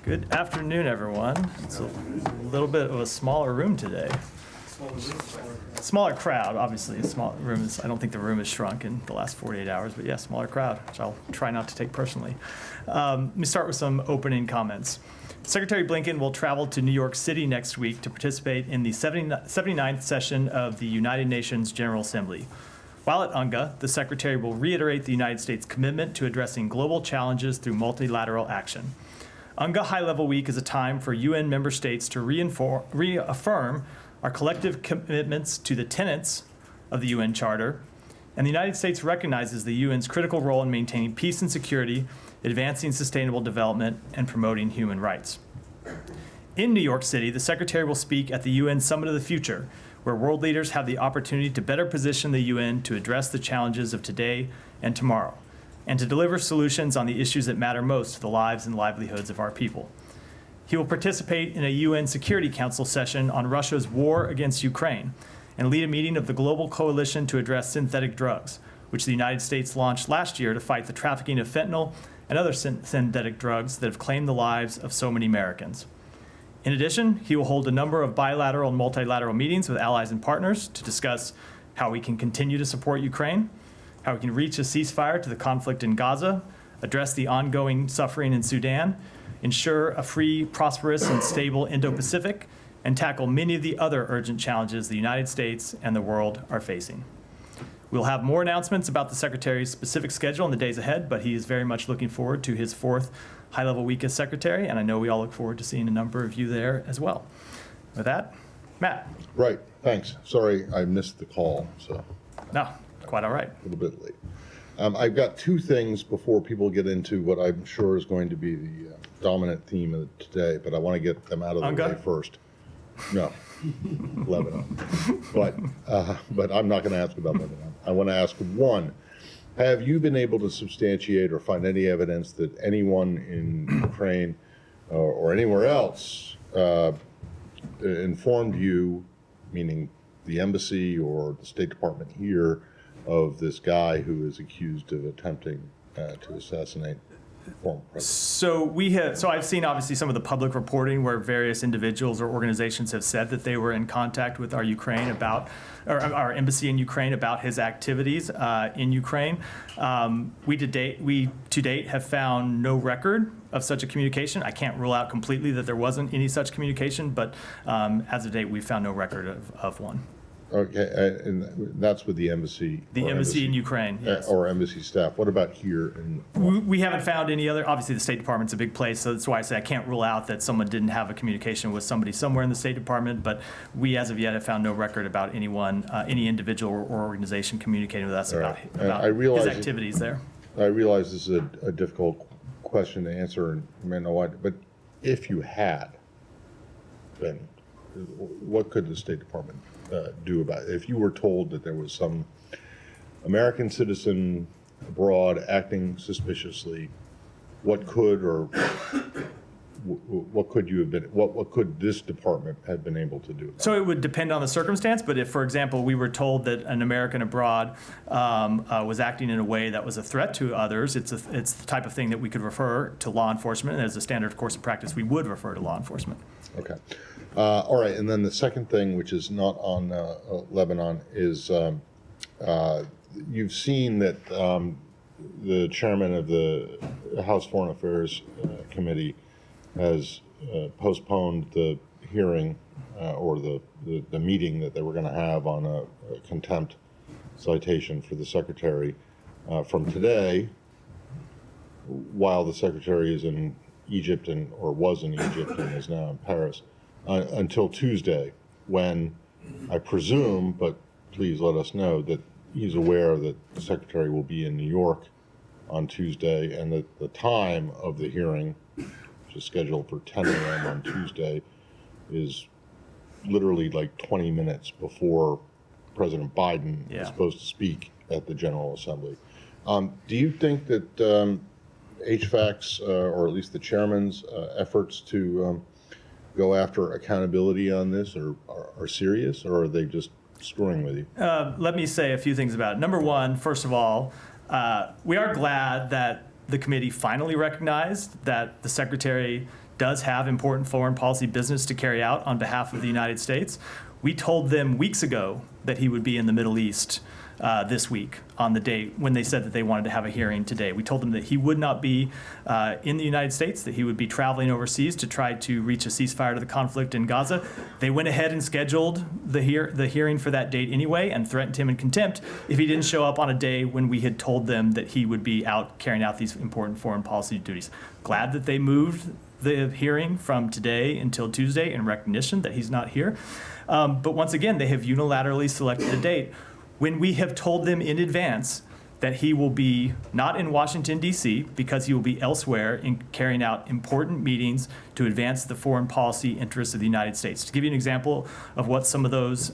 Good afternoon, everyone. It's a little bit of a smaller room today. Smaller crowd, obviously. Small room is, I don't think the room has shrunk in the last 48 hours, but yeah, smaller crowd, which I'll try not to take personally. Let me start with some opening comments. Secretary Blinken will travel to New York City next week to participate in the 79th session of the United Nations General Assembly. While at UNGA, the Secretary will reiterate the United States' commitment to addressing global challenges through multilateral action. UNGA High-Level Week is a time for UN member states to reaffirm our collective commitments to the tenets of the UN Charter, and the United States recognizes the UN's critical role in maintaining peace and security, advancing sustainable development, and promoting human rights. In New York City, the Secretary will speak at the UN Summit of the Future, where world leaders have the opportunity to better position the UN to address the challenges of today and tomorrow, and to deliver solutions on the issues that matter most to the lives and livelihoods of our people. He will participate in a UN Security Council session on Russia's war against Ukraine and lead a meeting of the Global Coalition to Address Synthetic Drugs, which the United States launched last year to fight the trafficking of fentanyl and other synthetic drugs that have claimed the lives of so many Americans. In addition, he will hold a number of bilateral and multilateral meetings with allies and partners to discuss how we can continue to support Ukraine, how we can reach a ceasefire to the conflict in Gaza, address the ongoing suffering in Sudan, ensure a free, prosperous, and stable Indo-Pacific, and tackle many of the other urgent challenges the United States and the world are facing. We'll have more announcements about the Secretary's specific schedule in the days ahead, but he is very much looking forward to his fourth high-level week as Secretary, and I know we all look forward to seeing a number of you there as well. With that, Matt. Right, thanks. Sorry I missed the call, so No, quite all right. a little bit late. I've got two things before people get into what I'm sure is going to be the dominant theme of today, but I want to get them out of the way first. No, Lebanon. But I'm not going to ask about Lebanon. I want to ask, one, have you been able to substantiate or find any evidence that anyone in Ukraine or anywhere else informed you, meaning the embassy or the State Department here, of this guy who is accused of attempting to assassinate former president? So I've seen obviously some of the public reporting where various individuals or organizations have said that they were in contact with our embassy in Ukraine about his activities in Ukraine. We to date have found no record of such a communication. I can't rule out completely that there wasn't any such communication, but as of date, we've found no record of one. Okay, and that's with the embassy. The embassy in Ukraine, yes. Or embassy staff. What about here? We haven't found any other. Obviously, the State Department's a big place, so that's why I say I can't rule out that someone didn't have a communication with somebody somewhere in the State Department. But we, as of yet, have found no record about anyone, any individual or organization communicating with us about his activities there. I realize this is a difficult question to answer, and you may know why. But if you had, then what could the State Department do about it? If you were told that there was some American citizen abroad acting suspiciously, what could this department have been able to do? So it would depend on the circumstance, but if, for example, we were told that an American abroad was acting in a way that was a threat to others, it's the type of thing that we could refer to law enforcement, and as a standard course of practice, we would refer to law enforcement. Okay. All right, and then the second thing, which is not on Lebanon, is you've seen that the chairman of the House Foreign Affairs Committee has postponed the hearing or the meeting that they were going to have on a contempt citation for the secretary from today, while the secretary is in Egypt or was in Egypt and is now in Paris, until Tuesday, when I presume, but please let us know, that he's aware that the secretary will be in New York on Tuesday, and that the time of the hearing, which is scheduled for 10 a.m. on Tuesday, is literally like 20 minutes before President Biden is supposed to speak at the General Assembly. Do you think that HVAC's, or at least the chairman's efforts to go after accountability on this are serious, or are they just screwing with you? Let me say a few things about it. Number one, first of all, we are glad that the committee finally recognized that the secretary does have important foreign policy business to carry out on behalf of the United States. We told them weeks ago that he would be in the Middle East this week on the date when they said that they wanted to have a hearing today. We told them that he would not be in the United States, that he would be traveling overseas to try to reach a ceasefire to the conflict in Gaza. They went ahead and scheduled the hearing for that date anyway and threatened him in contempt if he didn't show up on a day when we had told them that he would be out carrying out these important foreign policy duties. Glad that they moved the hearing from today until Tuesday in recognition that he's not here. But once again, they have unilaterally selected a date when we have told them in advance that he will be not in Washington, D.C., because he will be elsewhere in carrying out important meetings to advance the foreign policy interests of the United States. To give you an example of what some of those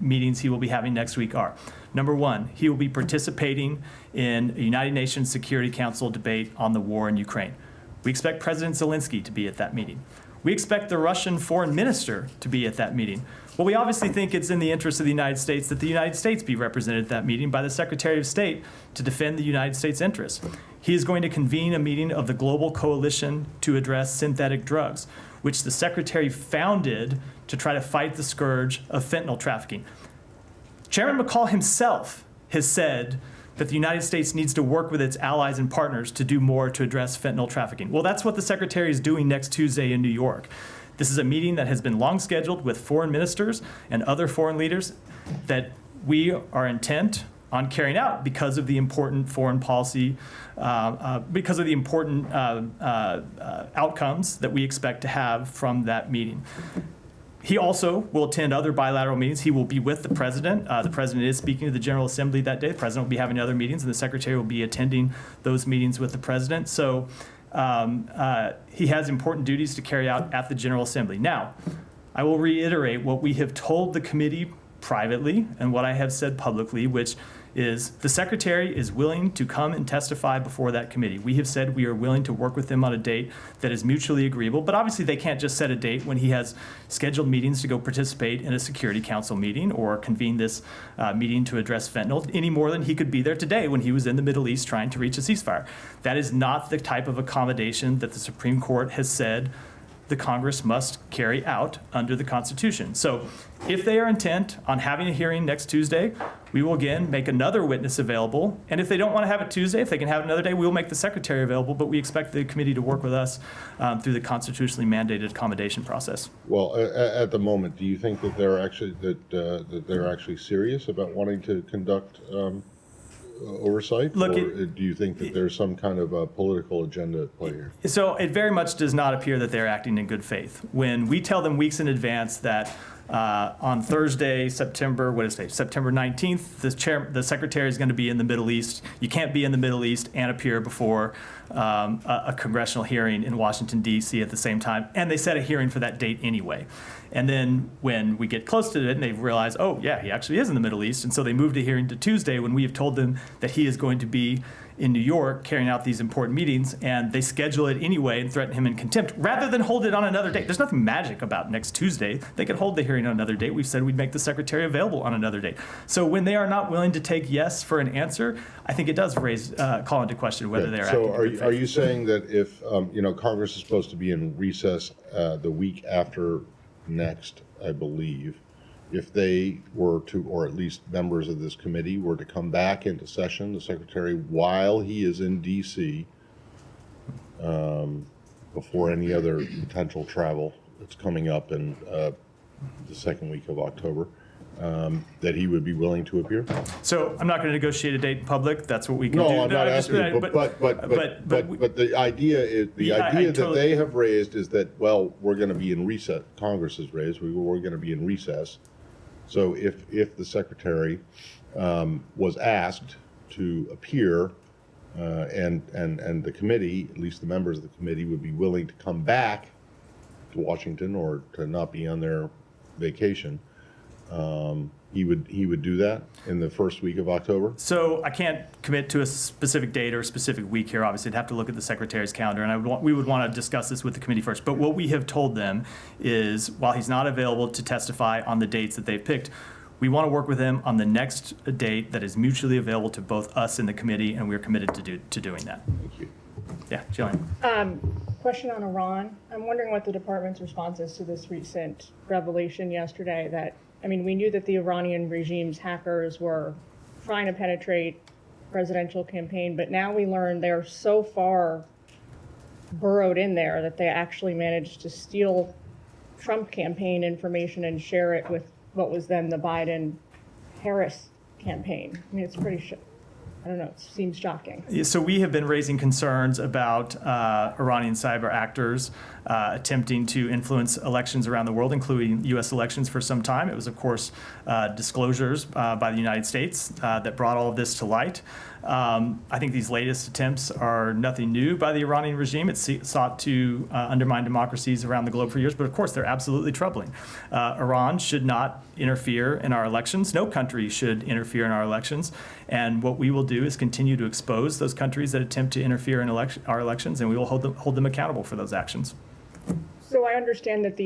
meetings he will be having next week are. Number one, he will be participating in a United Nations Security Council debate on the war in Ukraine. We expect President Zelensky to be at that meeting. We expect the Russian foreign minister to be at that meeting. Well, we obviously think it's in the interest of the United States that the United States be represented at that meeting by the Secretary of State to defend the United States interests. He is going to convene a meeting of the Global Coalition to Address Synthetic Drugs, which the Secretary founded to try to fight the scourge of fentanyl trafficking. Chairman McCall himself has said that the United States needs to work with its allies and partners to do more to address fentanyl trafficking. Well, that's what the Secretary is doing next Tuesday in New York. This is a meeting that has been long scheduled with foreign ministers and other foreign leaders that we are intent on carrying out because of the important foreign policy, because of the important outcomes that we expect to have from that meeting. He also will attend other bilateral meetings. He will be with the president. The president is speaking to the General Assembly that day. The president will be having other meetings, and the secretary will be attending those meetings with the president. So he has important duties to carry out at the General Assembly. Now, I will reiterate what we have told the committee privately and what I have said publicly, which is the secretary is willing to come and testify before that committee. We have said we are willing to work with him on a date that is mutually agreeable, but obviously they can't just set a date when he has scheduled meetings to go participate in a Security Council meeting or convene this meeting to address fentanyl any more than he could be there today when he was in the Middle East trying to reach a ceasefire. That is not the type of accommodation that the Supreme Court has said the Congress must carry out under the Constitution. So if they are intent on having a hearing next Tuesday, we will again make another witness available. And if they don't want to have it Tuesday, if they can have it another day, we will make the secretary available, but we expect the committee to work with us through the constitutionally mandated accommodation process. Well, at the moment, do you think that they're actually that they're actually serious about wanting to conduct oversight, Look, or do you think that there's some kind of a political agenda at play here? So it very much does not appear that they're acting in good faith. When we tell them weeks in advance that on Thursday, September 19th, the secretary is going to be in the Middle East. You can't be in the Middle East and appear before a congressional hearing in Washington, D.C. at the same time. And they set a hearing for that date anyway. And then when we get close to it and they realize, oh, yeah, he actually is in the Middle East. And so they moved a hearing to Tuesday when we have told them that he is going to be in New York carrying out these important meetings, and they schedule it anyway and threaten him in contempt rather than hold it on another date. There's nothing magic about next Tuesday. They could hold the hearing on another date. We've said we'd make the secretary available on another date. So when they are not willing to take yes for an answer, I think it does call into question whether they're acting in good faith. So are you saying that if Congress is supposed to be in recess the week after next, I believe, if they were to, or at least members of this committee were to come back into session, the secretary, while he is in D.C., before any other potential travel that's coming up in the second week of October, that he would be willing to appear? So I'm not going to negotiate a date in public. That's what we can do. No, I'm not asking you, but the idea is, that they have raised is that, well, we're going to be in recess. Congress has raised, we're going to be in recess. So if the secretary was asked to appear, and the committee, at least the members of the committee, would be willing to come back to Washington or to not be on their vacation, he would do that in the first week of October? So I can't commit to a specific date or a specific week here. Obviously, I'd have to look at the secretary's calendar, and we would want to discuss this with the committee first. But what we have told them is, while he's not available to testify on the dates that they've picked, we want to work with him on the next date that is mutually available to both us and the committee, and we're committed to doing that. Thank you. Yeah, Jillian. Question on Iran. I'm wondering what the department's response is to this recent revelation yesterday that, we knew that the Iranian regime's hackers were trying to penetrate presidential campaign, but now we learn they're so far burrowed in there that they actually managed to steal Trump campaign information and share it with what was then the Biden-Harris campaign. It's pretty I don't know, it seems shocking. Yeah, so we have been raising concerns about Iranian cyber actors attempting to influence elections around the world, including U.S. elections for some time. It was, of course, disclosures by the United States that brought all of this to light. I think these latest attempts are nothing new by the Iranian regime. It's sought to undermine democracies around the globe for years, but of course they're absolutely troubling. Iran should not interfere in our elections. No country should interfere in our elections. And what we will do is continue to expose those countries that attempt to interfere in our elections, and we will hold them accountable for those actions. So I understand that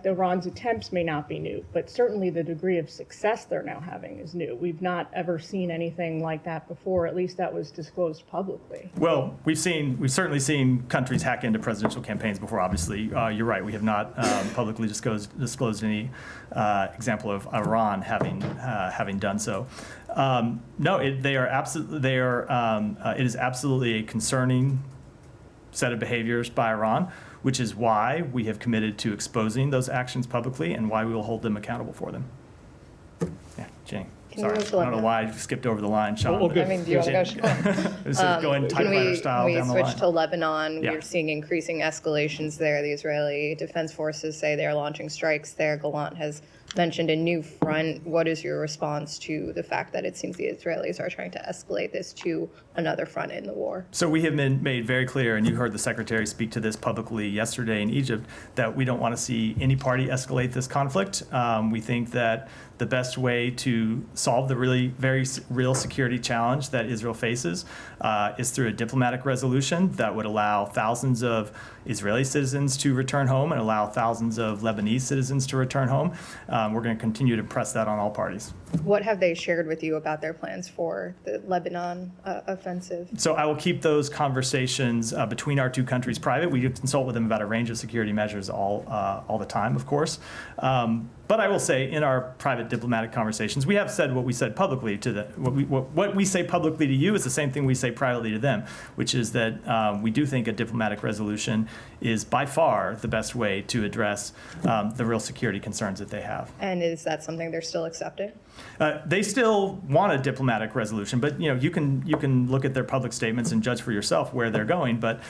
Iran's attempts may not be new, but certainly the degree of success they're now having is new. We've not ever seen anything like that before, at least that was disclosed publicly. Well, we've certainly seen countries hack into presidential campaigns before, obviously. You're right, we have not publicly disclosed any example of Iran having done so. No, it is absolutely a concerning set of behaviors by Iran, which is why we have committed to exposing those actions publicly and why we will hold them accountable for them. Yeah, Jane. Sorry, I don't know why I skipped over the line, Sean. Do you want to go? This is going typewriter style we down the line. switch to Lebanon. Yeah. We're seeing increasing escalations there. The Israeli Defense Forces say they're launching strikes there. Gallant has mentioned a new front. What is your response to the fact that it seems the Israelis are trying to escalate this to another front in the war? So we have been made very clear, and you heard the Secretary speak to this publicly yesterday in Egypt, that we don't want to see any party escalate this conflict. We think that the best way to solve the really very real security challenge that Israel faces is through a diplomatic resolution that would allow thousands of Israeli citizens to return home and allow thousands of Lebanese citizens to return home. We're going to continue to press that on all parties. What have they shared with you about their plans for the Lebanon offensive? So I will keep those conversations between our two countries private. We consult with them about a range of security measures all the time, of course. But I will say, in our private diplomatic conversations, we have said what we said publicly to what we say publicly to you is the same thing we say privately to them, which is that we do think a diplomatic resolution is by far the best way to address the real security concerns that they have. And is that something they're still accepting? They still want a diplomatic resolution, but you can look at their public statements and judge for yourself where they're going. But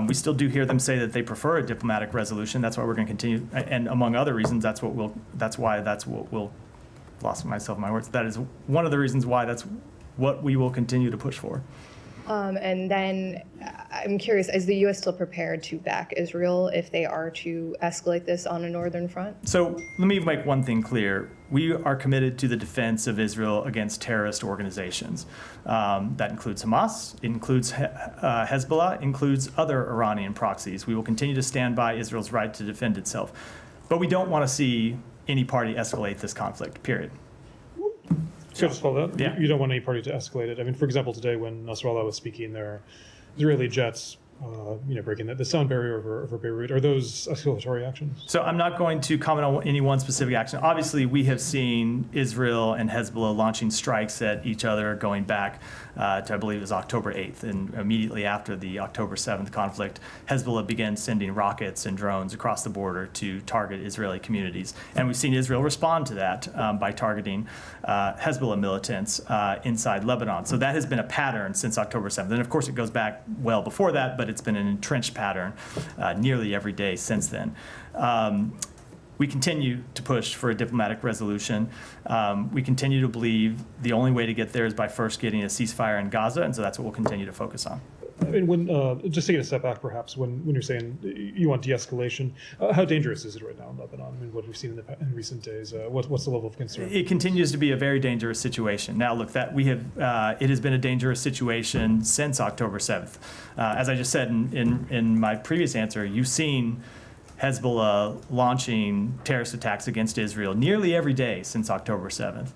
we still do hear them say that they prefer a diplomatic resolution. That's why we're going to continue, and among other reasons, that's what we'll lost myself in my words. That is one of the reasons why that's what we will continue to push for. And then I'm curious, is the U.S. still prepared to back Israel if they are to escalate this on a northern front? So let me make one thing clear. We are committed to the defense of Israel against terrorist organizations. That includes Hamas, it includes Hezbollah, includes other Iranian proxies. We will continue to stand by Israel's right to defend itself. But we don't want to see any party escalate this conflict, period. So just follow that. Yeah. You don't want any party to escalate it. I mean, for example, today when Nasrallah was speaking, there are Israeli jets, breaking the sound barrier over Beirut. Are those escalatory actions? So I'm not going to comment on any one specific action. Obviously, we have seen Israel and Hezbollah launching strikes at each other going back to, I believe it was October 8th. And immediately after the October 7th conflict, Hezbollah began sending rockets and drones across the border to target Israeli communities. And we've seen Israel respond to that by targeting Hezbollah militants inside Lebanon. So that has been a pattern since October 7th. And of course, it goes back well before that, but it's been an entrenched pattern nearly every day since then. We continue to push for a diplomatic resolution. We continue to believe the only way to get there is by first getting a ceasefire in Gaza, and so that's what we'll continue to focus on. I mean, when just taking a step back, perhaps, when you're saying you want de-escalation, how dangerous is it right now in Lebanon? I mean, what we've seen in recent days, what's the level of concern? It continues to be a very dangerous situation. Now, look, it has been a dangerous situation since October 7th. As I just said in my previous answer, you've seen Hezbollah launching terrorist attacks against Israel nearly every day since October 7th.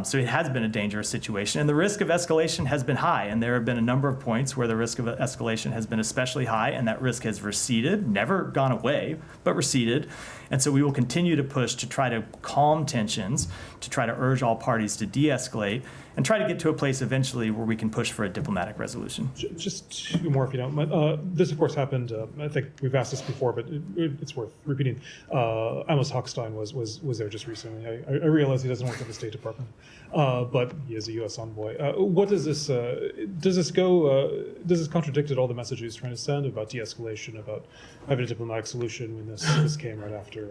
So it has been a dangerous situation, and the risk of escalation has been high. And there have been a number of points where the risk of escalation has been especially high, and that risk has receded, never gone away, but receded. And so we will continue to push to try to calm tensions, to try to urge all parties to de-escalate, and try to get to a place eventually where we can push for a diplomatic resolution. Just two more, if you don't mind. This, of course, happened. I think we've asked this before, but it's worth repeating. Amos Hochstein was there just recently. I realize he doesn't work at the State Department, but he is a U.S. envoy. What does this go? Does this contradict at all the message he's trying to send about de-escalation, about having a diplomatic solution when this came right after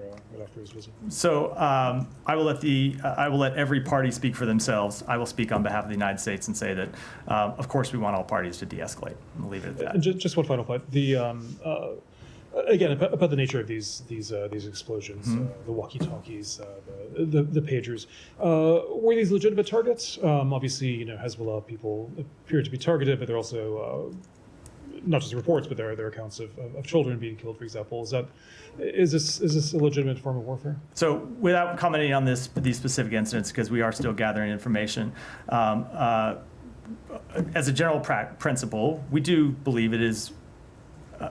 his visit? So I will let every party speak for themselves. I will speak on behalf of the United States and say that, of course, we want all parties to de-escalate. I'll leave it at that. And just one final point. Again, about the nature of these explosions, the walkie-talkies, the pagers, were these legitimate targets? Obviously, Hezbollah people appear to be targeted, but they're also not just reports, but there are accounts of children being killed, for example. Is this a legitimate form of warfare? So without commenting on these specific incidents, because we are still gathering information, as a general principle, we do believe it is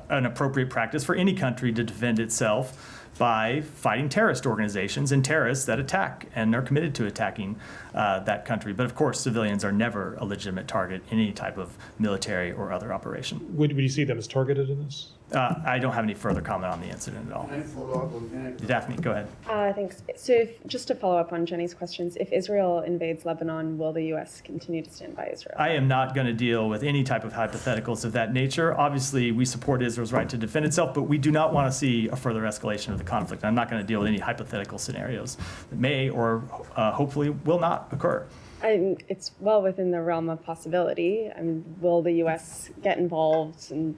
an appropriate practice for any country to defend itself by fighting terrorist organizations and terrorists that attack and are committed to attacking that country. But of course, civilians are never a legitimate target in any type of military or other operation. Would you see them as targeted in this? I don't have any further comment on the incident at all. Can I follow up on that? Daphne, go ahead. Thanks. So just to follow up on Jenny's questions, if Israel invades Lebanon, will the U.S. continue to stand by Israel? I am not going to deal with any type of hypotheticals of that nature. Obviously, we support Israel's right to defend itself, but we do not want to see a further escalation of the conflict. I'm not going to deal with any hypothetical scenarios that may or hopefully will not occur. It's well within the realm of possibility. Will the U.S. get involved and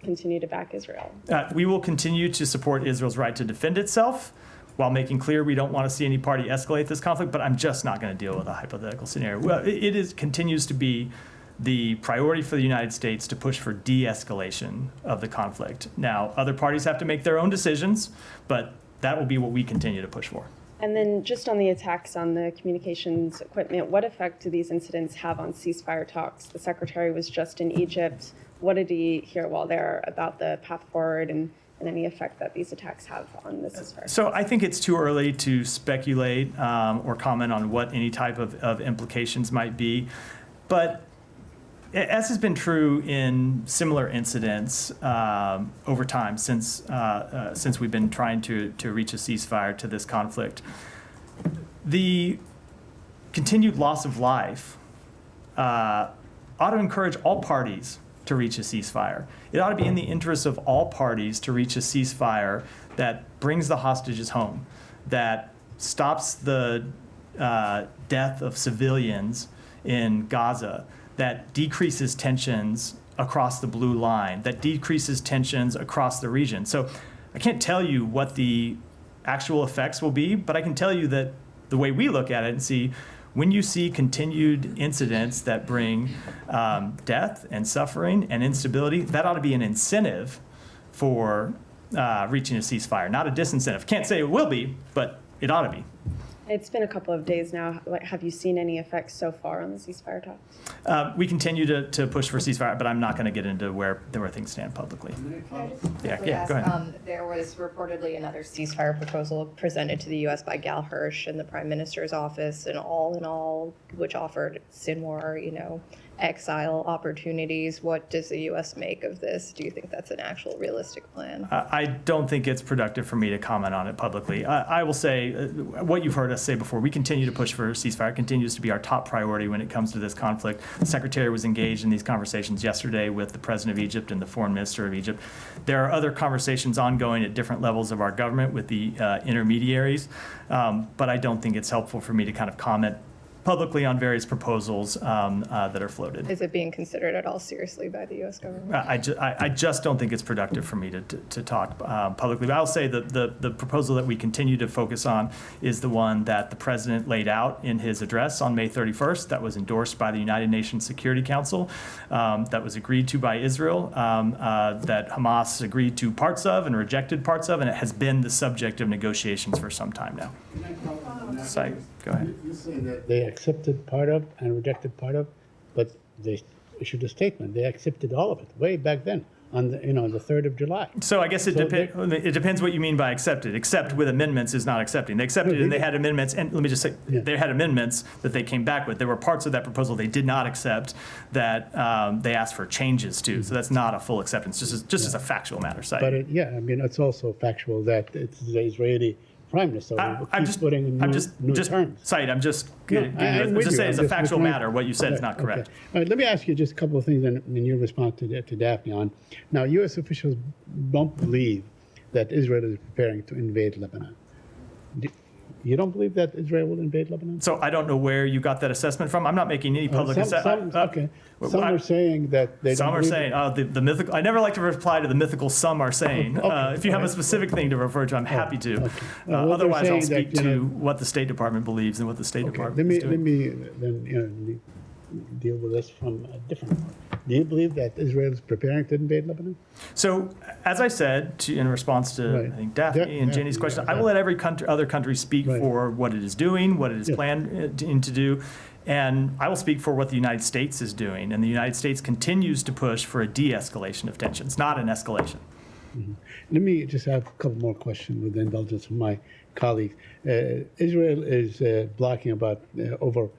continue to back Israel? We will continue to support Israel's right to defend itself while making clear we don't want to see any party escalate this conflict, but I'm just not going to deal with a hypothetical scenario. Well, it continues to be the priority for the United States to push for de-escalation of the conflict. Now, other parties have to make their own decisions, but that will be what we continue to push for. And then just on the attacks on the communications equipment, what effect do these incidents have on ceasefire talks? The secretary was just in Egypt. What did he hear while there about the path forward and any effect that these attacks have on the ceasefire? So I think it's too early to speculate or comment on what any type of implications might be. But as has been true in similar incidents over time since we've been trying to reach a ceasefire to this conflict, the continued loss of life ought to encourage all parties to reach a ceasefire. It ought to be in the interest of all parties to reach a ceasefire that brings the hostages home, that stops the death of civilians in Gaza, that decreases tensions across the blue line, that decreases tensions across the region. So I can't tell you what the actual effects will be, but I can tell you that the way we look at it and see, when you see continued incidents that bring death and suffering and instability, that ought to be an incentive for reaching a ceasefire, not a disincentive. Can't say it will be, but it ought to be. It's been a couple of days now. Have you seen any effects so far on the ceasefire talks? We continue to push for ceasefire, but I'm not going to get into where things stand publicly. Yeah, go ahead. There was reportedly another ceasefire proposal presented to the U.S. by Gal Hirsch in the Prime Minister's office, and all in all, which offered Sinwar, exile opportunities. What does the U.S. make of this? Do you think that's an actual realistic plan? I don't think it's productive for me to comment on it publicly. I will say what you've heard us say before. We continue to push for a ceasefire. It continues to be our top priority when it comes to this conflict. The Secretary was engaged in these conversations yesterday with the President of Egypt and the Foreign Minister of Egypt. There are other conversations ongoing at different levels of our government with the intermediaries, but I don't think it's helpful for me to kind of comment publicly on various proposals that are floated. Is it being considered at all seriously by the U.S. government? I just don't think it's productive for me to talk publicly. But I'll say that the proposal that we continue to focus on is the one that the president laid out in his address on May 31st, that was endorsed by the United Nations Security Council, that was agreed to by Israel, that Hamas agreed to parts of and rejected parts of, and it has been the subject of negotiations for some time now. So, go ahead. You say that they accepted part of and rejected part of, but they issued a statement. They accepted all of it way back then on the, the 3rd of July. So I guess it depends what you mean by accepted. Accept with amendments is not accepting. They accepted and they had amendments, and let me just say, they had amendments that they came back with. There were parts of that proposal they did not accept that they asked for changes to. So that's not a full acceptance, just as a factual matter. Saeed. But it's also factual that it's the Israeli Prime Minister who keeps putting in new terms. Saeed, I'm just I'm with just you. say as I'm a just factual replying. matter, what you said is not Okay. correct. All right, let me ask you just a couple of things in your response to Daphne on. Now, U.S. officials don't believe that Israel is preparing to invade Lebanon. You don't believe that Israel will invade Lebanon? So I don't know where you got that assessment from. I'm not making any public assessment. Okay. Some are saying that they Some don't are believe saying, the mythical, I never like to reply to the mythical some are saying. Okay, If you have all a right. specific thing to refer to, I'm happy to. okay. Well, they're Otherwise, I'll saying that, speak to what the State Department believes and what the State Okay, Department let is me doing. then deal with this from a different point. Do you believe that Israel is preparing to invade Lebanon? So, as I said, in response to Right. I think Daphne and Jenny's question, I will let every other country speak Right. for what it is doing, what it is Yeah. planned to do, and I will speak for what the United States is doing. And the United States continues to push for a de-escalation of tensions, not an escalation. Let me just have a couple more questions with the indulgence of my colleagues. Israel is blocking about over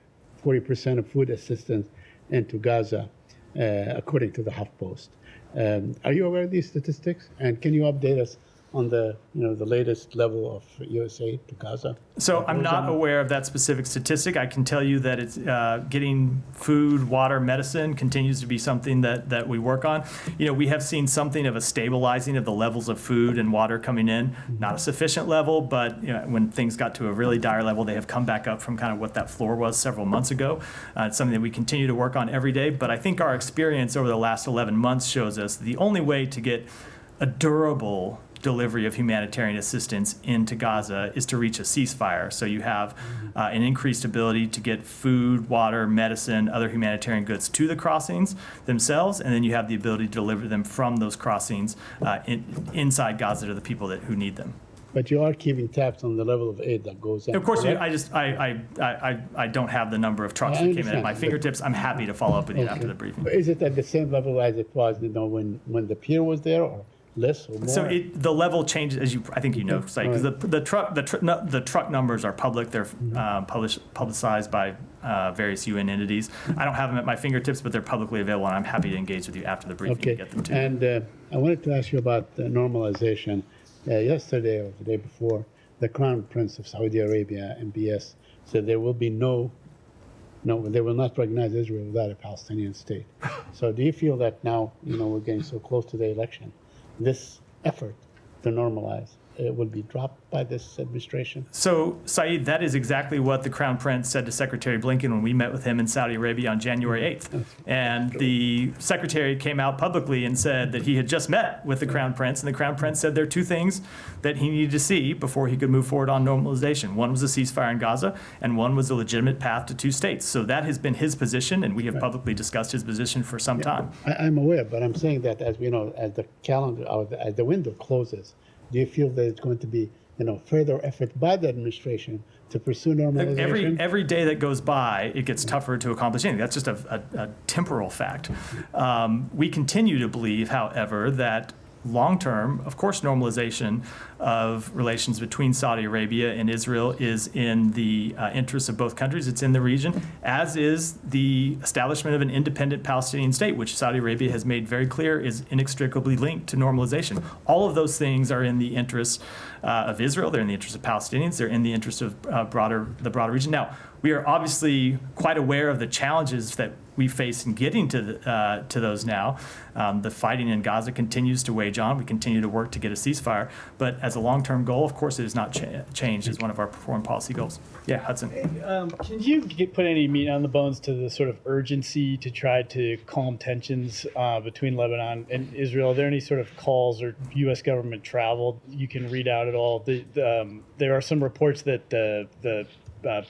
40% of food assistance into Gaza, according to the HuffPost. Are you aware of these statistics? And can you update us on the latest level of U.S. aid to Gaza? So I'm not aware of that specific statistic. I can tell you that it's getting food, water, medicine continues to be something that we work on. We have seen something of a stabilizing of the levels of food and water coming in. Not a sufficient level, but when things got to a really dire level, they have come back up from kind of what that floor was several months ago. It's something that we continue to work on every day. But I think our experience over the last 11 months shows us the only way to get a durable delivery of humanitarian assistance into Gaza is to reach a ceasefire. So you have an increased ability to get food, water, medicine, other humanitarian goods to the crossings themselves, and then you have the ability to deliver them from those crossings inside Gaza to the people who need them. But you are keeping tabs on the level of aid that goes in. Of course, correct? I don't have the number of trucks I that came in at understand, my but- fingertips. I'm happy to follow up with you after Okay. the briefing. But is it at the same level as it was, when the pier was there, or less or more? So the level changes, as I think you know, because the truck numbers are public. They're publicized by various UN entities. I don't have them at my fingertips, but they're publicly available, and I'm happy to engage with you after the briefing to Okay, get them to you. and I wanted to ask you about normalization. Yesterday or the day before, the Crown Prince of Saudi Arabia, MBS, said there will be they will not recognize Israel without a Palestinian state. So do you feel that now, we're getting so close to the election, this effort to normalize will be dropped by this administration? So, Saeed, that is exactly what the Crown Prince said to Secretary Blinken when we met with him in Saudi Arabia on January 8th. And the Secretary came out publicly and said that he had just met with the Crown Prince, and the Crown Prince said there are two things that he needed to see before he could move forward on normalization. One was a ceasefire in Gaza, and one was a legitimate path to two states. So that has been his position, and we have publicly discussed his position for some time. I'm aware, but I'm saying that as as the calendar or as the window closes, do you feel that it's going to be further effort by the administration to pursue normalization? Every day that goes by, it gets tougher to accomplish anything. That's just a temporal fact. We continue to believe, however, that long-term, of course, normalization of relations between Saudi Arabia and Israel is in the interests of both countries. It's in the region, as is the establishment of an independent Palestinian state, which Saudi Arabia has made very clear is inextricably linked to normalization. All of those things are in the interests of Israel. They're in the interest of Palestinians. They're in the interest of the broader region. Now, we are obviously quite aware of the challenges that we face in getting to those now. The fighting in Gaza continues to wage on. We continue to work to get a ceasefire. But as a long-term goal, of course, it has not changed as one of our foreign policy goals. Yeah, Hudson. Can you put any meat on the bones to the sort of urgency to try to calm tensions between Lebanon and Israel? Are there any sort of calls or U.S. government travel you can read out at all? There are some reports that the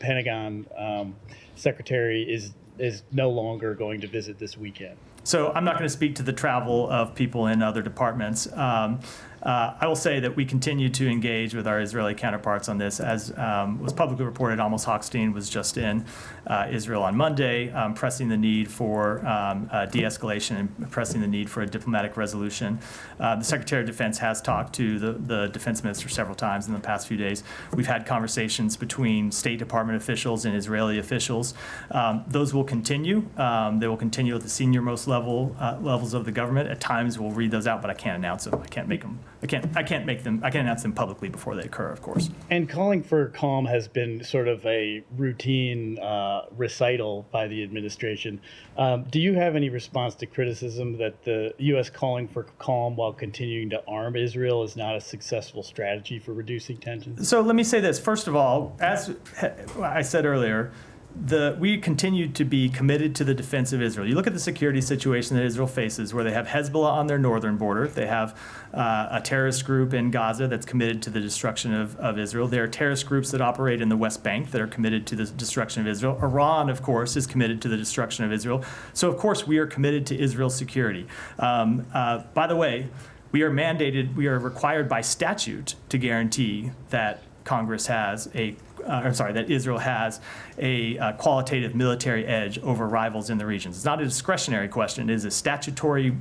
Pentagon secretary is no longer going to visit this weekend. So I'm not going to speak to the travel of people in other departments. I will say that we continue to engage with our Israeli counterparts on this. As was publicly reported, Amos Hochstein was just in Israel on Monday, pressing the need for de-escalation and pressing the need for a diplomatic resolution. The Secretary of Defense has talked to the defense minister several times in the past few days. We've had conversations between State Department officials and Israeli officials. Those will continue. They will continue at the senior-most levels of the government. At times, we'll read those out, but I can't announce them. I can't make them. I can't announce them publicly before they occur, of course. And calling for calm has been sort of a routine recital by the administration. Do you have any response to criticism that the U.S. calling for calm while continuing to arm Israel is not a successful strategy for reducing tensions? So let me say this. First of all, as I said earlier, we continue to be committed to the defense of Israel. You look at the security situation that Israel faces, where they have Hezbollah on their northern border. They have a terrorist group in Gaza that's committed to the destruction of Israel. There are terrorist groups that operate in the West Bank that are committed to the destruction of Israel. Iran, of course, is committed to the destruction of Israel. So, of course, we are committed to Israel's security. By the way, we are required by statute to guarantee that Congress has that Israel has a qualitative military edge over rivals in the regions. It's not a discretionary question. It is a statutory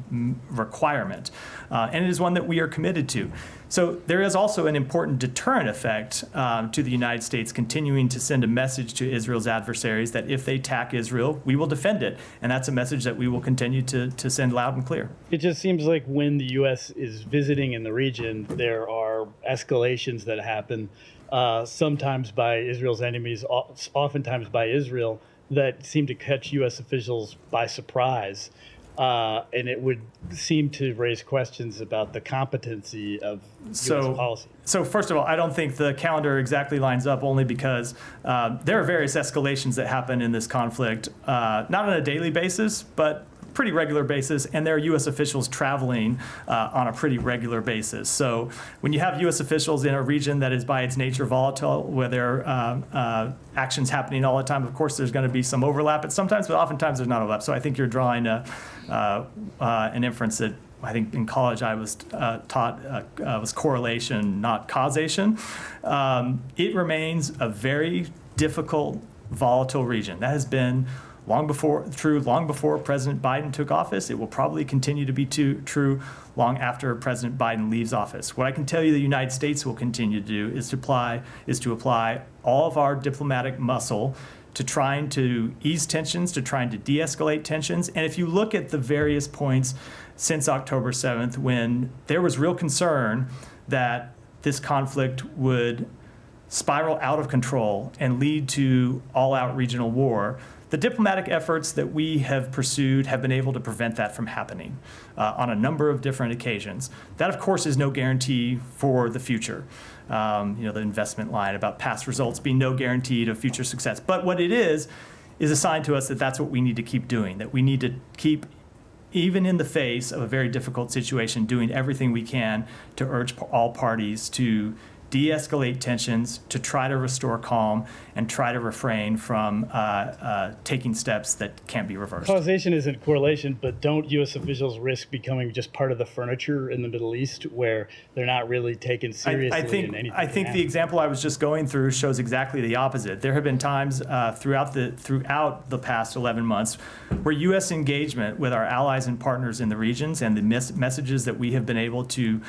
requirement, and it is one that we are committed to. So there is also an important deterrent effect to the United States continuing to send a message to Israel's adversaries that if they attack Israel, we will defend it. And that's a message that we will continue to send loud and clear. It just seems like when the U.S. is visiting in the region, there are escalations that happen, sometimes by Israel's enemies, oftentimes by Israel, that seem to catch U.S. officials by surprise. And it would seem to raise questions about the competency of U.S. policy. So first of all, I don't think the calendar exactly lines up, only because there are various escalations that happen in this conflict, not on a daily basis, but pretty regular basis, and there are U.S. officials traveling on a pretty regular basis. So when you have U.S. officials in a region that is by its nature volatile, where there are actions happening all the time, of course there's going to be some overlap, but oftentimes there's not overlap. So I think you're drawing an inference that I think in college I was taught was correlation, not causation. It remains a very difficult, volatile region. That has been long before President Biden took office. It will probably continue to be true long after President Biden leaves office. What I can tell you the United States will continue to do is to apply all of our diplomatic muscle to trying to ease tensions, to trying to de-escalate tensions. And if you look at the various points since October 7th, when there was real concern that this conflict would spiral out of control and lead to all-out regional war, the diplomatic efforts that we have pursued have been able to prevent that from happening on a number of different occasions. That, of course, is no guarantee for the future. The investment line about past results being no guarantee of future success. But what it is a sign to us that that's what we need to keep doing, that we need to keep, even in the face of a very difficult situation, doing everything we can to urge all parties to de-escalate tensions, to try to restore calm, and try to refrain from taking steps that can't be reversed. Causation isn't correlation, but don't U.S. officials risk becoming just part of the furniture in the Middle East, where they're not really taken seriously in anything? I think the example I was just going through shows exactly the opposite. There have been times throughout the past 11 months where U.S. engagement with our allies and partners in the regions and the messages that we have been able to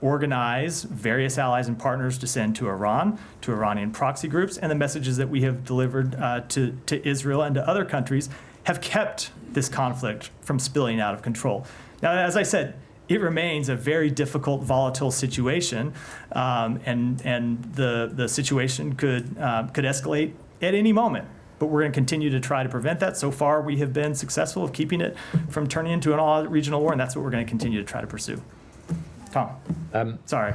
organize various allies and partners to send to Iran, to Iranian proxy groups, and the messages that we have delivered to Israel and to other countries have kept this conflict from spilling out of control. Now, as I said, it remains a very difficult, volatile situation, and the situation could escalate at any moment. But we're going to continue to try to prevent that. So far, we have been successful of keeping it from turning into an all regional war, and that's what we're going to continue to try to pursue. Tom, sorry.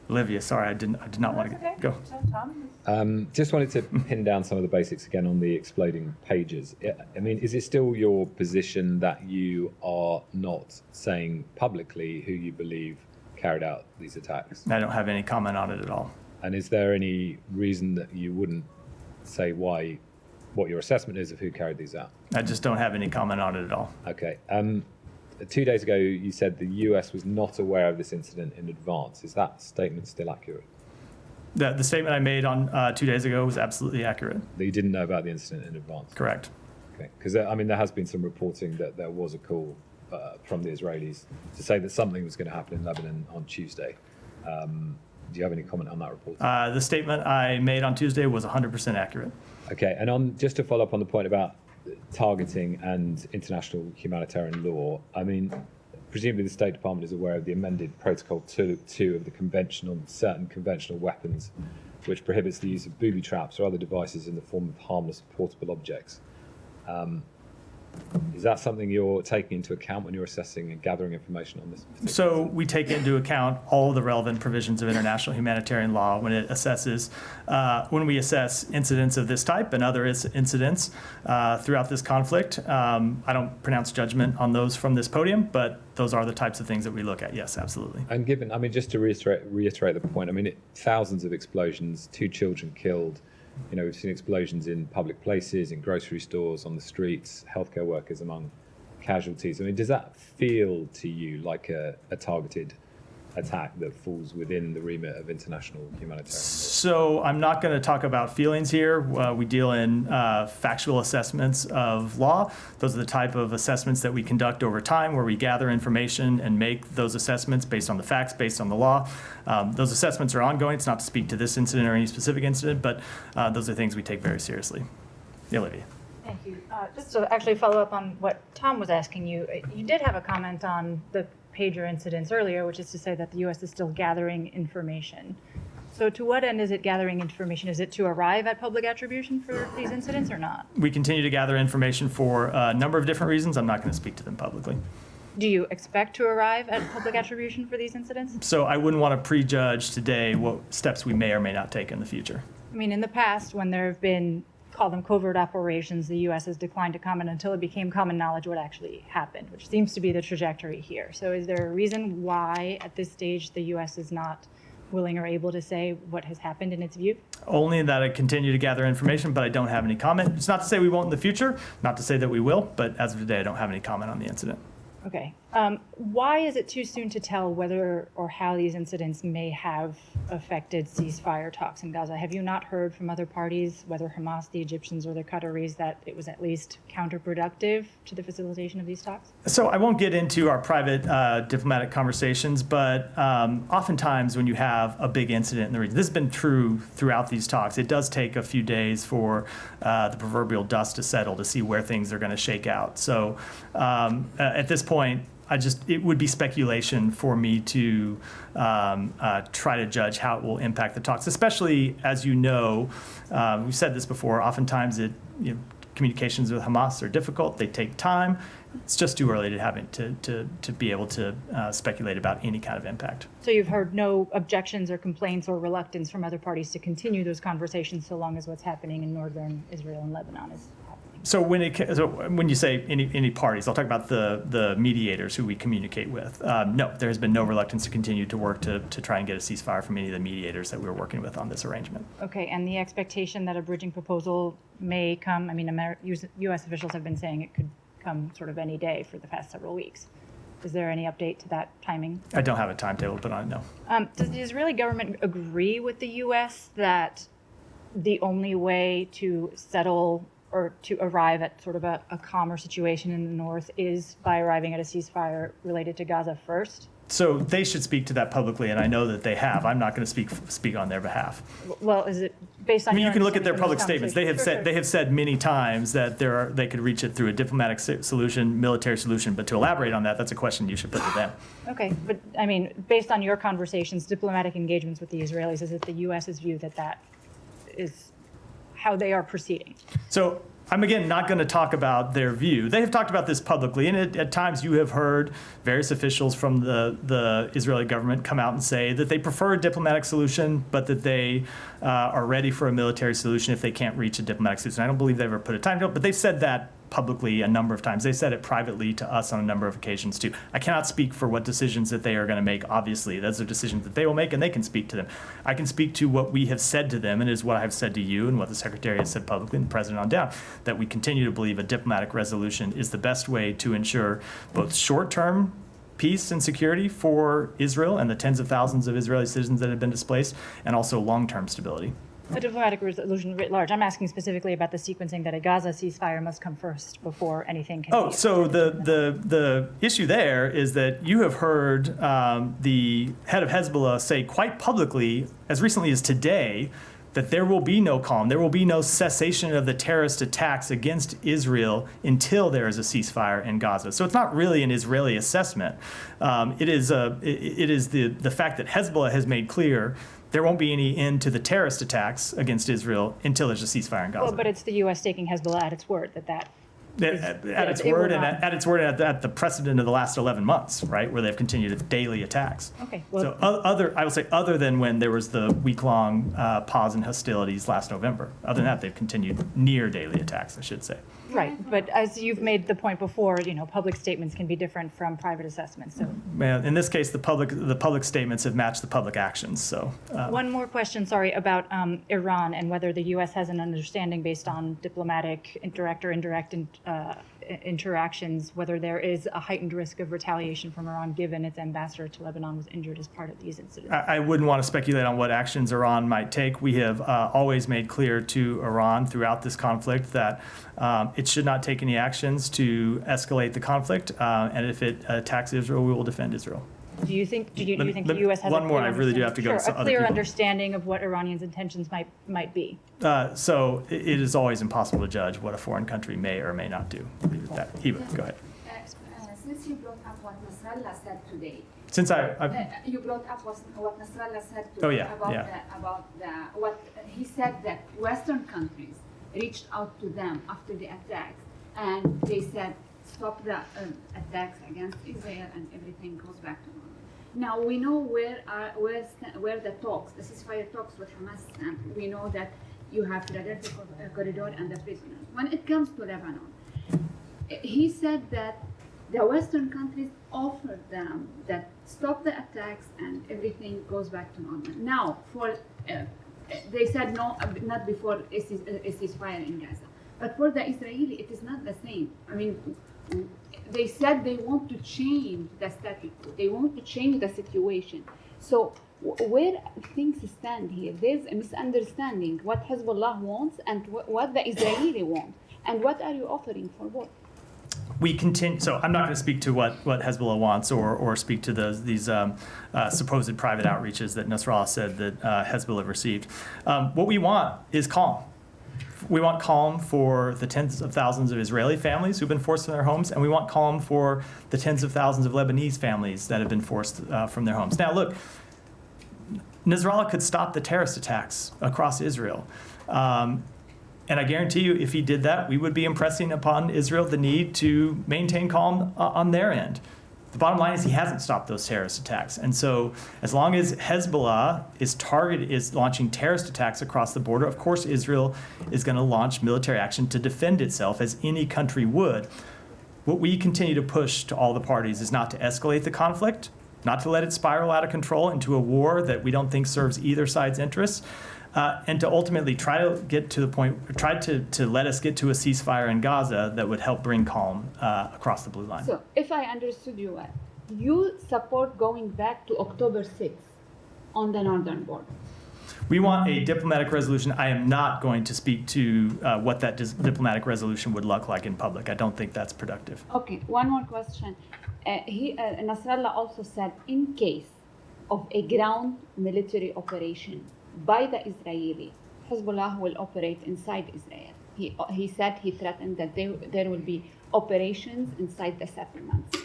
Olivia, sorry, I did not want to go. Just wanted to pin down some of the basics again on the exploding pages. I mean, is it still your position that you are not saying publicly who you believe carried out these attacks? I don't have any comment on it at all. And is there any reason that you wouldn't say what your assessment is of who carried these out? I just don't have any comment on it at all. Okay. 2 days ago, you said the US was not aware of this incident in advance. Is that statement still accurate? The statement I made on 2 days ago was absolutely accurate. That you didn't know about the incident in advance? Correct. Okay. Because, I mean, there has been some reporting that there was a call from the Israelis to say that something was going to happen in Lebanon on Tuesday. Do you have any comment on that report? The statement I made on Tuesday was 100% accurate. Okay. And just to follow up on the point about targeting and international humanitarian law, I mean, presumably the State Department is aware of the amended Protocol 2 of the certain conventional weapons, which prohibits the use of booby traps or other devices in the form of harmless portable objects. Is that something you're taking into account when you're assessing and gathering information on this? So we take into account all of the relevant provisions of international humanitarian law when it assesses, when we assess incidents of this type and other incidents throughout this conflict. I don't pronounce judgment on those from this podium, but those are the types of things that we look at. Yes, absolutely. And given, I mean, just to reiterate the point, I mean, thousands of explosions, 2 children killed. You know, we've seen explosions in public places, in grocery stores, on the streets, healthcare workers among casualties. I mean, does that feel to you like a targeted attack that falls within the remit of international humanitarian law? So I'm not going to talk about feelings here. We deal in factual assessments of law. Those are the type of assessments that we conduct over time, where we gather information and make those assessments based on the facts, based on the law. Those assessments are ongoing. It's not to speak to this incident or any specific incident, but those are things we take very seriously. Yeah, Olivia. Thank you. Just to actually follow up on what Tom was asking you, you did have a comment on the pager incidents earlier, which is to say that the U.S. is still gathering information. So to what end is it gathering information? Is it to arrive at public attribution for these incidents or not? We continue to gather information for a number of different reasons. I'm not going to speak to them publicly. Do you expect to arrive at public attribution for these incidents? So I wouldn't want to prejudge today what steps we may or may not take in the future. I mean, in the past, when there have been, call them covert operations, the U.S. has declined to comment until it became common knowledge what actually happened, which seems to be the trajectory here. So is there a reason why, at this stage, the U.S. is not willing or able to say what has happened in its view? Only that I continue to gather information, but I don't have any comment. It's not to say we won't in the future, not to say that we will, but as of today, I don't have any comment on the incident. Okay. Why is it too soon to tell whether or how these incidents may have affected ceasefire talks in Gaza? Have you not heard from other parties, whether Hamas, the Egyptians, or the Qataris, that it was at least counterproductive to the facilitation of these talks? So I won't get into our private diplomatic conversations, but oftentimes when you have a big incident in the region, this has been true throughout these talks, it does take a few days for the proverbial dust to settle to see where things are going to shake out. So at this point, it would be speculation for me to try to judge how it will impact the talks, especially as you know, we've said this before, oftentimes communications with Hamas are difficult, they take time. It's just too early to be able to speculate about any kind of impact. So you've heard no objections or complaints or reluctance from other parties to continue those conversations so long as what's happening in northern Israel and Lebanon is happening? So when you say any parties, I'll talk about the mediators who we communicate with. No, there has been no reluctance to continue to work to try and get a ceasefire from any of the mediators that we're working with on this arrangement. Okay, and the expectation that a bridging proposal may come, I mean, U.S. officials have been saying it could come sort of any day for the past several weeks. Is there any update to that timing? I don't have a timetable to put on it, no. Does the Israeli government agree with the U.S. that the only way to settle or to arrive at sort of a calmer situation in the north is by arriving at a ceasefire related to Gaza first? So they should speak to that publicly, and I know that they have. I'm not going to speak on their behalf. Well, is it based on? I mean, your you can look at their understanding public from this statements. They have conversation? they have said many times that they could reach it through a diplomatic solution, military solution. But to elaborate on that, that's a question you should put to them. Okay, but I mean, based on your conversations, diplomatic engagements with the Israelis, is it the U.S.'s view that that is how they are proceeding. So I'm again not going to talk about their view. They have talked about this publicly, and at times you have heard various officials from the Israeli government come out and say that they prefer a diplomatic solution, but that they are ready for a military solution if they can't reach a diplomatic solution. I don't believe they've ever put a timetable, but they've said that publicly a number of times. They said it privately to us on a number of occasions too. I cannot speak for what decisions that they are going to make. Obviously, those are decisions that they will make, and they can speak to them. I can speak to what we have said to them, and it is what I have said to you and what the Secretary has said publicly and the President on down, that we continue to believe a diplomatic resolution is the best way to ensure both short-term peace and security for Israel and the tens of thousands of Israeli citizens that have been displaced, and also long-term stability. A diplomatic resolution writ large. I'm asking specifically about the sequencing that a Gaza ceasefire must come first before anything can Oh, be so the issue there is that you have heard the head of Hezbollah say quite publicly, as recently as today, that there will be no calm, there will be no cessation of the terrorist attacks against Israel until there is a ceasefire in Gaza. So it's not really an Israeli assessment. It is the fact that Hezbollah has made clear there won't be any end to the terrorist attacks against Israel until there's a ceasefire in Gaza. Well, but it's the U.S. taking Hezbollah at its word that at its word and at its word at the precedent of the last 11 months, right, where they've continued daily attacks. Okay, well, So I will say other than when there was the week-long pause in hostilities last November. Other than that, they've continued near daily attacks, I should say. right. But as you've made the point before, public statements can be different from private assessments. So Well, in this case, the public statements have matched the public actions. So one more question, sorry, about Iran and whether the U.S. has an understanding based on diplomatic, direct or indirect interactions, whether there is a heightened risk of retaliation from Iran given its ambassador to Lebanon was injured as part of these incidents. I wouldn't want to speculate on what actions Iran might take. We have always made clear to Iran throughout this conflict that it should not take any actions to escalate the conflict, and if it attacks Israel, we will defend Israel. Do you think the U.S. has one more, I really do have to go to a other clear people. understanding of what Iranians' intentions might be? So it is always impossible to judge what a foreign country may or may not do. Leave it at that. Hiba, go ahead. Since you brought up what Nasrallah said today, Since you brought up what Nasrallah said today Oh, yeah, about yeah. what he said that Western countries reached out to them after the attacks and they said stop the attacks against Israel and everything goes back to normal. Now we know where the talks, the ceasefire talks with Hamas stand. We know that you have Philadelphia corridor and the prisoners. When it comes to Lebanon, he said that the Western countries offered them that stop the attacks and everything goes back to normal. Now, they said no, not before a ceasefire in Gaza. But for the Israeli, it is not the same. I mean, they said they want to change the status quo. They want to change the situation. So where things stand here, there's a misunderstanding what Hezbollah wants and what the Israeli want. And what are you offering for what? We continue. So I'm not going to speak to what Hezbollah wants or speak to these supposed private outreaches that Nasrallah said that Hezbollah received. What we want is calm. We want calm for the tens of thousands of Israeli families who've been forced from their homes, and we want calm for the tens of thousands of Lebanese families that have been forced from their homes. Now, look, Nasrallah could stop the terrorist attacks across Israel. And I guarantee you, if he did that, we would be impressing upon Israel the need to maintain calm on their end. The bottom line is he hasn't stopped those terrorist attacks. And so as long as Hezbollah is launching terrorist attacks across the border, of course Israel is going to launch military action to defend itself, as any country would. What we continue to push to all the parties is not to escalate the conflict, not to let it spiral out of control into a war that we don't think serves either side's interests, and to ultimately try to get to the point, try to let us get to a ceasefire in Gaza that would help bring calm across the blue line. So, if I understood you well, you support going back to October 6th on the northern border. We want a diplomatic resolution. I am not going to speak to what that diplomatic resolution would look like in public. I don't think that's productive. Okay, one more question. Nasrallah also said, in case of a ground military operation by the Israeli, Hezbollah will operate inside Israel. He said, he threatened that there will be operations inside the settlements.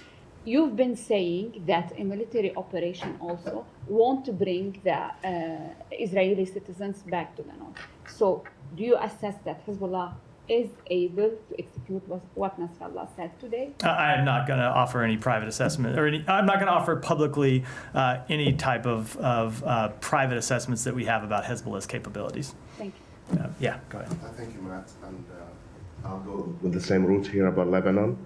You've been saying that a military operation also won't bring the Israeli citizens back to the north. So do you assess that Hezbollah is able to execute what Nasrallah said today? I am not going to offer any private assessment, or I'm not going to offer publicly any type of private assessments that we have about Hezbollah's capabilities. Thank you. Yeah, go ahead. Thank you, Matt. And I'll go with the same route here about Lebanon.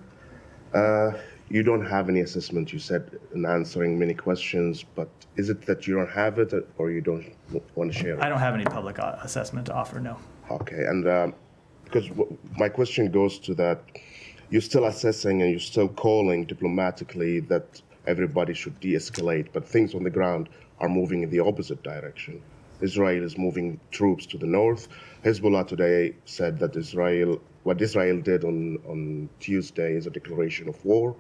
You don't have any assessment, you said, in answering many questions, but is it that you don't have it or you don't want to share it? I don't have any public assessment to offer, no. Okay, and because my question goes to that, you're still assessing and you're still calling diplomatically that everybody should de-escalate, but things on the ground are moving in the opposite direction. Israel is moving troops to the north. Hezbollah today said that what Israel did on Tuesday is a declaration of war.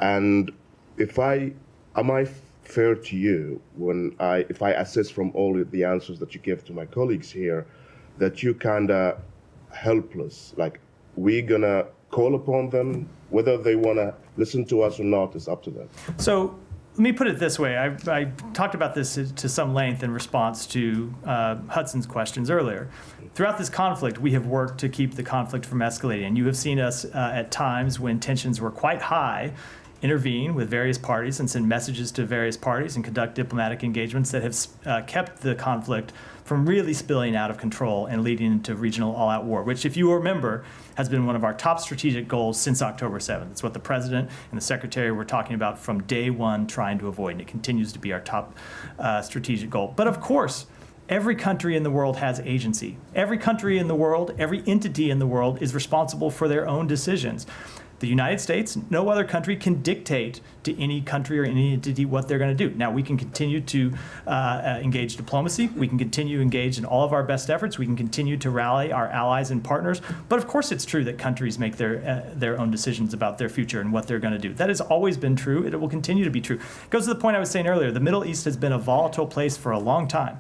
And am I fair to you if I assess from all the answers that you give to my colleagues here, that you kind of helpless, like we're gonna call upon them, whether they wanna listen to us or not is up to them. So let me put it this way. I talked about this to some length in response to Hudson's questions earlier. Throughout this conflict, we have worked to keep the conflict from escalating. And you have seen us at times when tensions were quite high intervene with various parties and send messages to various parties and conduct diplomatic engagements that have kept the conflict from really spilling out of control and leading into regional all-out war, which, if you remember, has been one of our top strategic goals since October 7th. It's what the president and the secretary were talking about from day one, trying to avoid, and it continues to be our top strategic goal. But of course, every country in the world has agency. Every country in the world, every entity in the world is responsible for their own decisions. The United States, no other country can dictate to any country or any entity what they're going to do. Now, we can continue to engage diplomacy. We can continue to engage in all of our best efforts. We can continue to rally our allies and partners. But of course, it's true that countries make their own decisions about their future and what they're going to do. That has always been true. It will continue to be true. It goes to the point I was saying earlier. The Middle East has been a volatile place for a long time.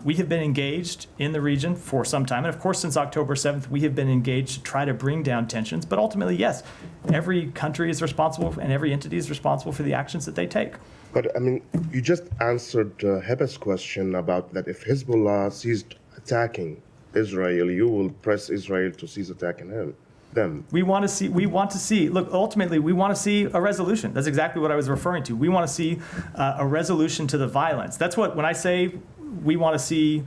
We have been engaged in the region for some time. And of course, since October 7th, we have been engaged to try to bring down tensions. But ultimately, yes, every country is responsible and every entity is responsible for the actions that they take. But I mean, you just answered Heba's question about that if Hezbollah ceased attacking Israel, you will press Israel to cease attacking them. We want to see, look, ultimately, we want to see a resolution. That's exactly what I was referring to. We want to see a resolution to the violence. That's what, when I say we want to see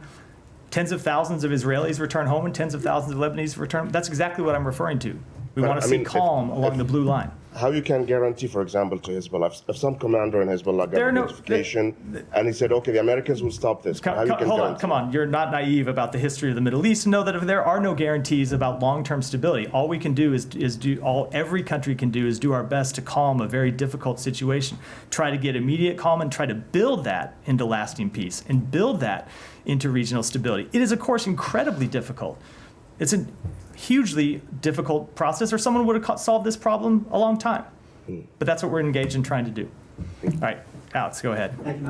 tens of thousands of Israelis return home and tens of thousands of Lebanese return, that's exactly what I'm referring to. We want to see calm along the blue line. How you can guarantee, for example, to Hezbollah, if some commander in Hezbollah got notification and he said, okay, the Americans will stop this. Come on, you're not naive about the history of the Middle East. Know that there are no guarantees about long-term stability. All we can do every country can do is do our best to calm a very difficult situation. Try to get immediate calm and try to build that into lasting peace and build that into regional stability. It is, of course, incredibly difficult. It's a hugely difficult process, or someone would have solved this problem a long time. But that's what we're engaged in trying to do. All right, Alex, go ahead. And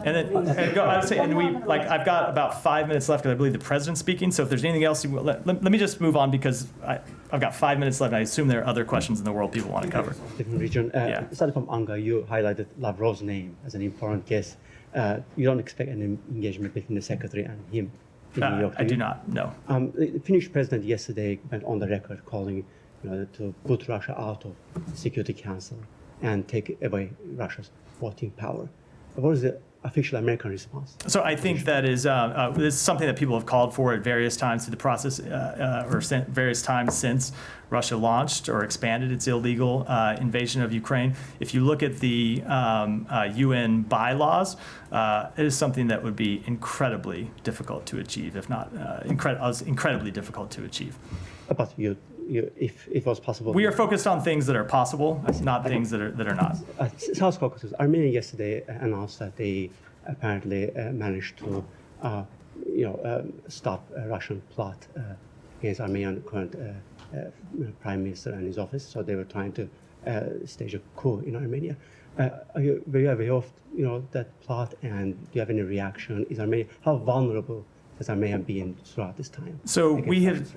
then I've got about 5 minutes left because I believe the president's speaking. So if there's anything else, let me just move on because I've got 5 minutes left. And I assume there are other questions in the world people want to cover. Different region. Starting from Anga, you highlighted Lavrov's name as an important case. You don't expect an engagement between the secretary and him. I do not, no. The Finnish president yesterday went on the record calling to put Russia out of the Security Council and take away Russia's voting power. What is the official American response? So I think that is this is something that people have called for at various times through the process, or various times since Russia launched or expanded its illegal invasion of Ukraine. If you look at the UN bylaws, it is something that would be incredibly difficult to achieve, if not incredibly difficult to achieve. But if it was possible. We are focused on things that are possible, not things that are not. South Caucasus, Armenia yesterday announced that they apparently managed to stop a Russian plot against Armenian current prime minister and his office. So they were trying to stage a coup in Armenia. Are you very aware of that plot, and do you have any reaction? Is Armenia, how vulnerable has Armenia been throughout this time? So we have,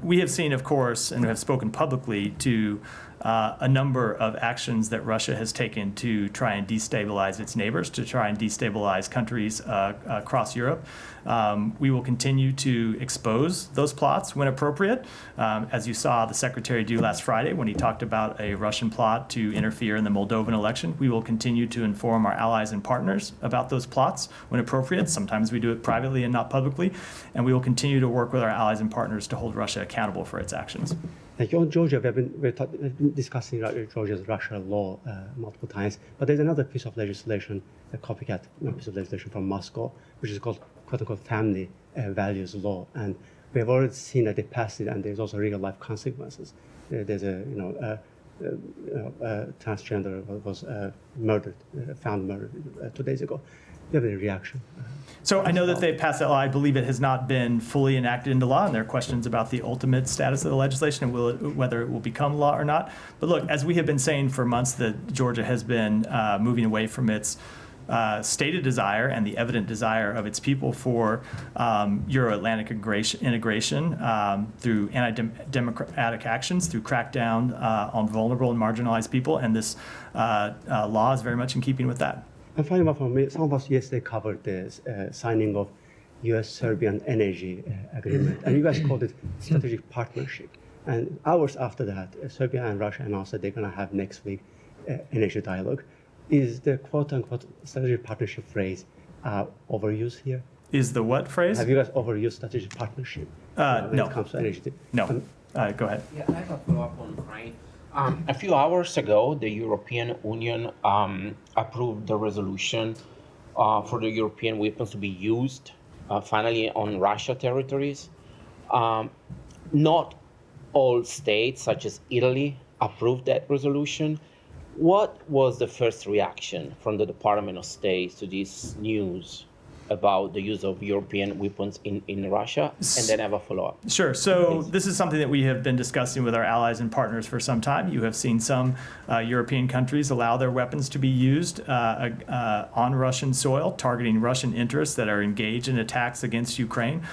we have seen, of course, and have spoken publicly to a number of actions that Russia has taken to try and destabilize its neighbors, to try and destabilize countries across Europe. We will continue to expose those plots when appropriate, as you saw the Secretary do last Friday when he talked about a Russian plot to interfere in the Moldovan election. We will continue to inform our allies and partners about those plots when appropriate. Sometimes we do it privately and not publicly, and we will continue to work with our allies and partners to hold Russia accountable for its actions. Thank you. On Georgia, we've been discussing Georgia's Russia law multiple times, but there's another piece of legislation, a copycat piece of legislation from Moscow, which is called quote-unquote family values law, and we have already seen that they passed it, and there's also real-life consequences. There's a transgender was murdered, found murdered 2 days ago. Do you have any reaction? So I know that they passed that law. I believe it has not been fully enacted into law, and there are questions about the ultimate status of the legislation and whether it will become law or not. But look, as we have been saying for months, that Georgia has been moving away from its stated desire and the evident desire of its people for Euro-Atlantic integration through anti-democratic actions, through crackdown on vulnerable and marginalized people, and this law is very much in keeping with that. And finally, one from me, some of us yesterday covered the signing of U.S.-Serbian energy agreement, and you guys called it strategic partnership. And hours after that, Serbia and Russia announced that they're going to have next week energy dialogue. Is the quote-unquote strategic partnership phrase overused here? Is the what phrase? Have you guys overused strategic partnership when no. it comes to energy? No. Go ahead. Yeah, I have a follow-up on Ukraine. A few hours ago, the European Union approved the resolution for the European weapons to be used finally on Russia territories. Not all states, such as Italy, approved that resolution. What was the first reaction from the Department of State to this news about the use of European weapons in Russia? And then I have a follow-up. Sure. So this is something that we have been discussing with our allies and partners for some time. You have seen some European countries allow their weapons to be used on Russian soil, targeting Russian interests that are engaged in attacks against Ukraine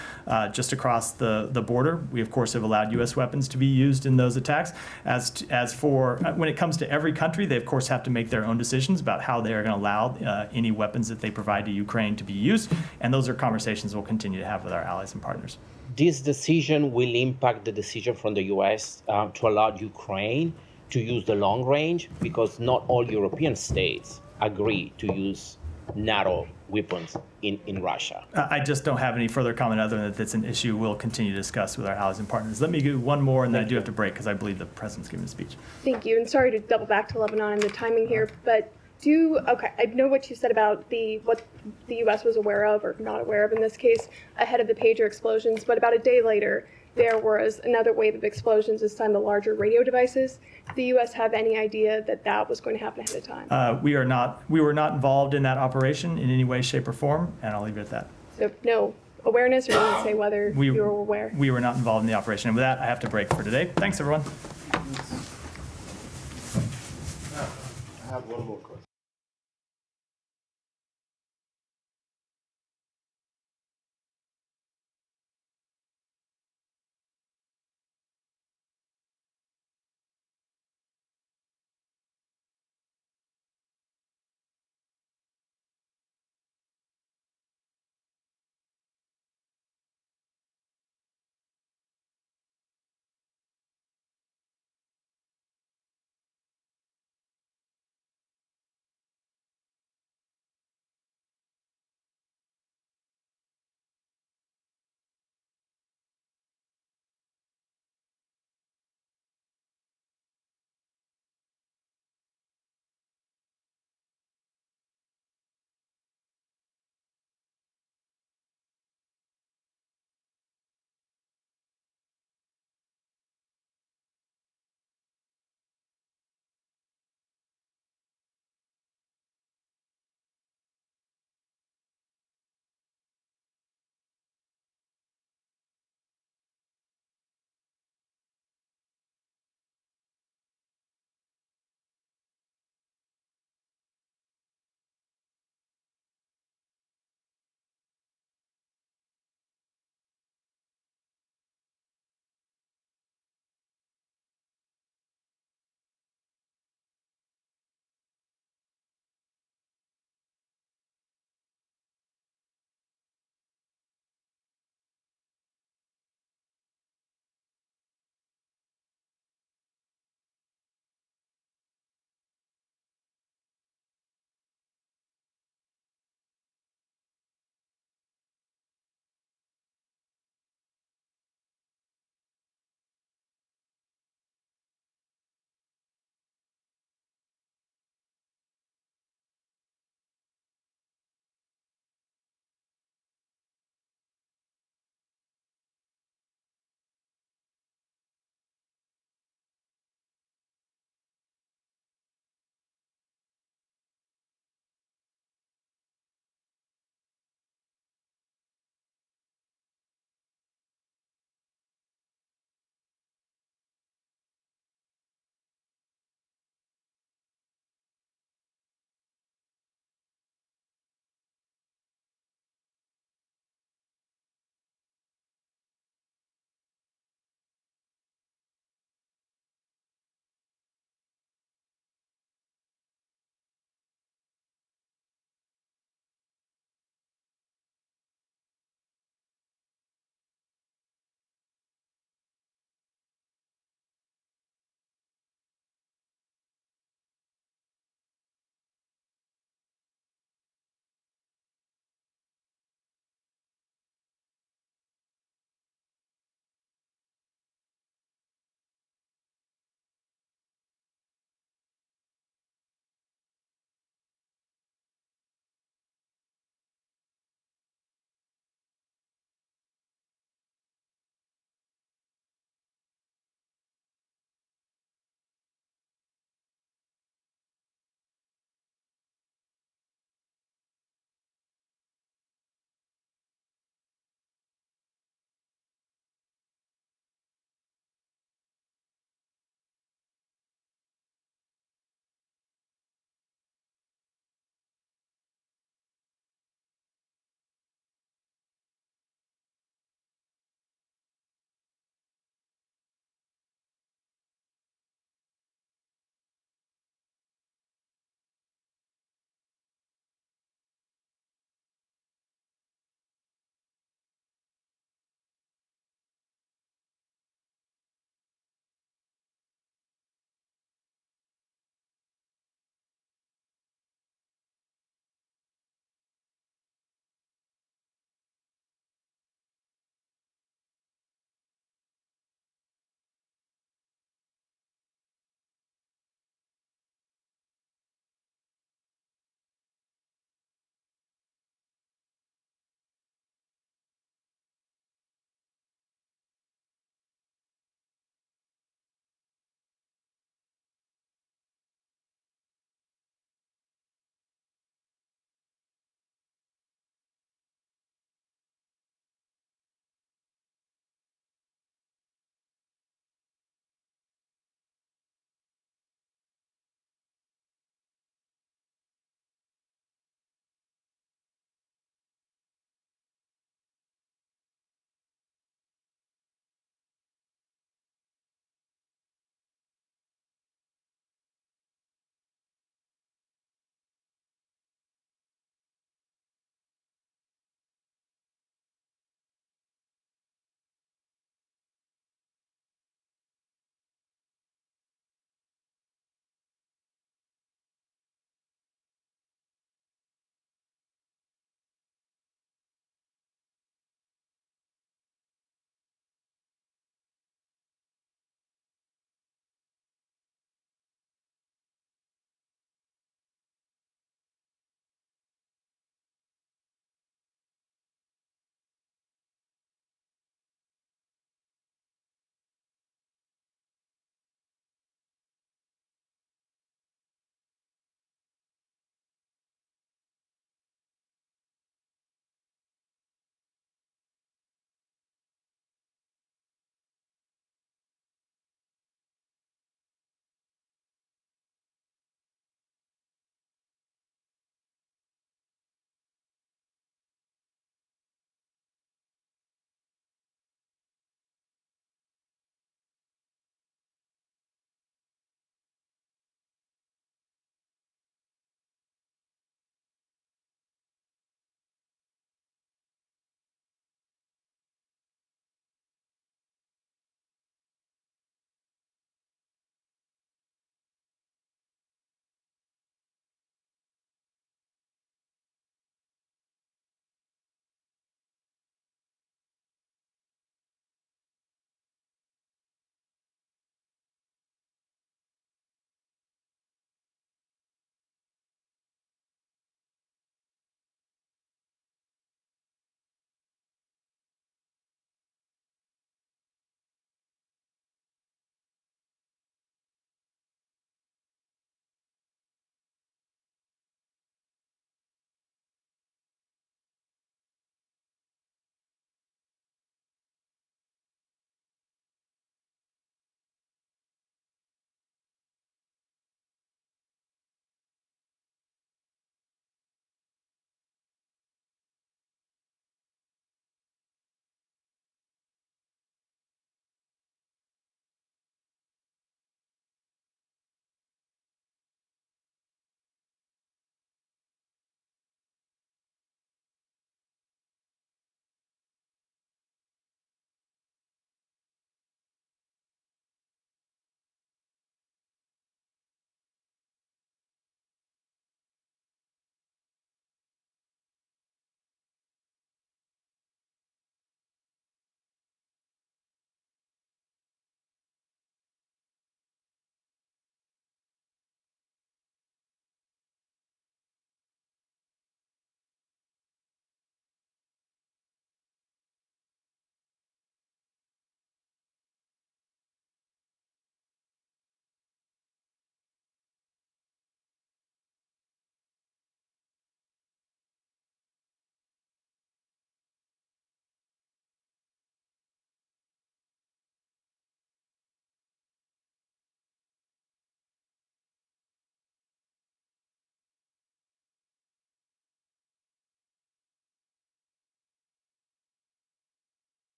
just across the border. We, of course, have allowed U.S. weapons to be used in those attacks. As for when it comes to every country, they, of course, have to make their own decisions about how they are going to allow any weapons that they provide to Ukraine to be used. And those are conversations we'll continue to have with our allies and partners. This decision will impact the decision from the U.S. To allow Ukraine to use the long range, because not all European states agree to use NATO weapons in Russia. I just don't have any further comment other than that it's an issue we'll continue to discuss with our allies and partners. Let me do one more, and then I do have to break because I believe the president's giving a speech. Thank you, and sorry to double back to Lebanon and the timing here, but I know what you said about what the U.S. was aware of or not aware of in this case ahead of the pager explosions, but about a day later, there was another wave of explosions, this time the larger radio devices. Did the U.S. have any idea that that was going to happen ahead of time? We were not involved in that operation in any way, shape, or form, and I'll leave it at that. So no awareness, or didn't say whether you were aware? We were not involved in the operation. And with that, I have to break for today. Thanks, everyone. I have one more question.